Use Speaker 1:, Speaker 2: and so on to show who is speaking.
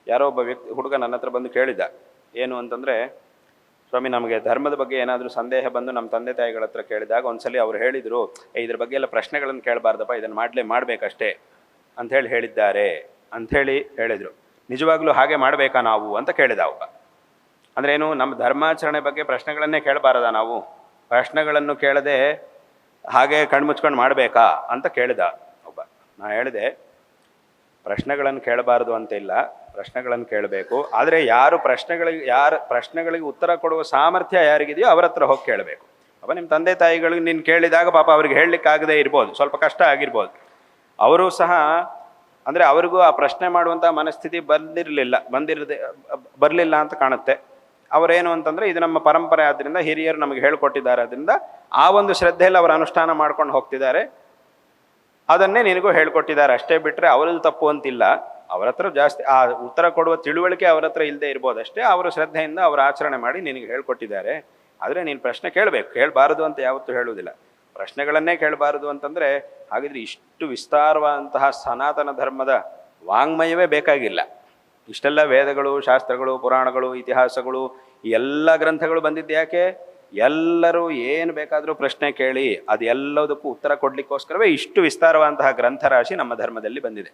Speaker 1: ಯಾರೋ ಒಬ್ಬ ಹುಡುಗ ನನ್ನ ಹತ್ರ ಬಂದು ಕೇಳಿದ, ಏನು ಅಂತಂದರೆ, ಸ್ವಾಮಿ ನಮಗೆ ಧರ್ಮದ ಬಗ್ಗೆ ಏನಾದರೂ ಸಂದೇಹ ಬಂದು ನಮ್ಮ ತಂದೆ ತಾಯಿಗಳ ಹತ್ರ ಕೇಳಿದಾಗ ಒಂದ್ಸಲಿ ಅವ್ರು ಹೇಳಿದರು, ಇದ್ರ ಬಗ್ಗೆ ಎಲ್ಲ ಪ್ರಶ್ನೆಗಳನ್ನು ಕೇಳಬಾರ್ದಪ್ಪ, ಇದನ್ನು ಮಾಡಬೇಕಷ್ಟೇ ಅಂಥೇಳಿ ಹೇಳಿದ್ದಾರೆ ಅಂಥೇಳಿ ಹೇಳಿದರು. ನಿಜವಾಗ್ಲೂ ಹಾಗೆ ಮಾಡಬೇಕಾ ನಾವು ಅಂತ ಕೇಳಿದ ಒಬ್ಬ. ಅಂದರೆ ಏನು, ನಮ್ಮ ಧರ್ಮಾಚರಣೆ ಬಗ್ಗೆ ಪ್ರಶ್ನೆಗಳನ್ನೇ ಕೇಳಬಾರದಾ ನಾವು? ಪ್ರಶ್ನೆಗಳನ್ನು ಕೇಳದೆ ಹಾಗೆ ಕಣ್ಮುಚ್ಕೊಂಡು ಮಾಡಬೇಕಾ ಅಂತ ಕೇಳಿದ ಒಬ್ಬ. ನಾ ಹೇಳಿದೆ, ಪ್ರಶ್ನೆಗಳನ್ನು ಕೇಳಬಾರ್ದು ಅಂತ ಇಲ್ಲ, ಪ್ರಶ್ನೆಗಳನ್ನು ಕೇಳಬೇಕು. ಆದರೆ ಯಾರು ಪ್ರಶ್ನೆಗಳಿಗೆ ಉತ್ತರ ಕೊಡುವ ಸಾಮರ್ಥ್ಯ ಯಾರಿಗಿದೆಯೋ ಅವರ ಹತ್ರ ಹೋಗಿ ಕೇಳಬೇಕು. ಅಪ್ಪ ನಿಮ್ಮ ತಂದೆ ತಾಯಿಗಳಿಗೆ ನೀನು ಕೇಳಿದಾಗ ಪಾಪ ಅವ್ರಿಗೆ ಹೇಳಲಿಕ್ಕಾಗದೇ ಇರ್ಬೋದು, ಸ್ವಲ್ಪ ಕಷ್ಟ ಆಗಿರ್ಬೋದು. ಅವರು ಸಹ ಅಂದರೆ ಅವ್ರಿಗೂ ಆ ಪ್ರಶ್ನೆ ಮಾಡುವಂಥ ಮನಸ್ಥಿತಿ ಬರಲಿಲ್ಲ ಅಂತ ಕಾಣುತ್ತೆ. ಅವರೇನು ಅಂತಂದರೆ, ಇದು ನಮ್ಮ ಪರಂಪರೆ ಆದ್ದರಿಂದ, ಹಿರಿಯರು ನಮಗೆ ಹೇಳ್ಕೊಟ್ಟಿದ್ದಾರೆ, ಅದರಿಂದ ಆ ಒಂದು ಶ್ರದ್ಧೆಯಲ್ಲಿ ಅವರು ಅನುಷ್ಠಾನ ಮಾಡ್ಕೊಂಡು ಹೋಗ್ತಿದ್ದಾರೆ. ಅದನ್ನೇ ನಿನಗೂ ಹೇಳ್ಕೊಟ್ಟಿದ್ದಾರೆ ಅಷ್ಟೇ, ಬಿಟ್ಟರೆ ಅವರದ್ದು ತಪ್ಪು ಅಂತಿಲ್ಲ. ಅವರ ಹತ್ರ ಜಾಸ್ತಿ ಆ ಉತ್ತರ ಕೊಡುವ ತಿಳುವಳಿಕೆ ಅವರ ಹತ್ರ ಇಲ್ಲದೆ ಇರ್ಬೋದು ಅಷ್ಟೇ. ಅವರು ಶ್ರದ್ಧೆಯಿಂದ ಅವರು ಆಚರಣೆ ಮಾಡಿ ನಿನಗೆ ಹೇಳ್ಕೊಟ್ಟಿದ್ದಾರೆ. ಆದರೆ ನೀನು ಪ್ರಶ್ನೆ ಕೇಳಬೇಕು, ಕೇಳಬಾರದು ಅಂತ ಯಾವತ್ತೂ ಹೇಳುವುದಿಲ್ಲ. ಪ್ರಶ್ನೆಗಳನ್ನೇ ಕೇಳಬಾರದು ಅಂತಂದರೆ, ಹಾಗಿದ್ರೆ ಇಷ್ಟು ವಿಸ್ತಾರವಾದಂತಹ ಸನಾತನ ಧರ್ಮದ ವಾಂಗ್ಮಯವೇ ಬೇಕಾಗಿಲ್ಲ. ಇಷ್ಟೆಲ್ಲ ವೇದಗಳು, ಶಾಸ್ತ್ರಗಳು, ಪುರಾಣಗಳು, ಇತಿಹಾಸಗಳು, ಈ ಎಲ್ಲ ಗ್ರಂಥಗಳು ಬಂದಿದ್ದು ಯಾಕೆ? ಎಲ್ಲರೂ ಏನು ಬೇಕಾದರೂ ಪ್ರಶ್ನೆ ಕೇಳಿ ಅದೆಲ್ಲದಕ್ಕೂ ಉತ್ತರ ಕೊಡಲಿಕ್ಕೋಸ್ಕರವೇ ಇಷ್ಟು ವಿಸ್ತಾರವಾದಂತಹ ಗ್ರಂಥರಾಶಿ ನಮ್ಮ ಧರ್ಮದಲ್ಲಿ ಬಂದಿದೆ.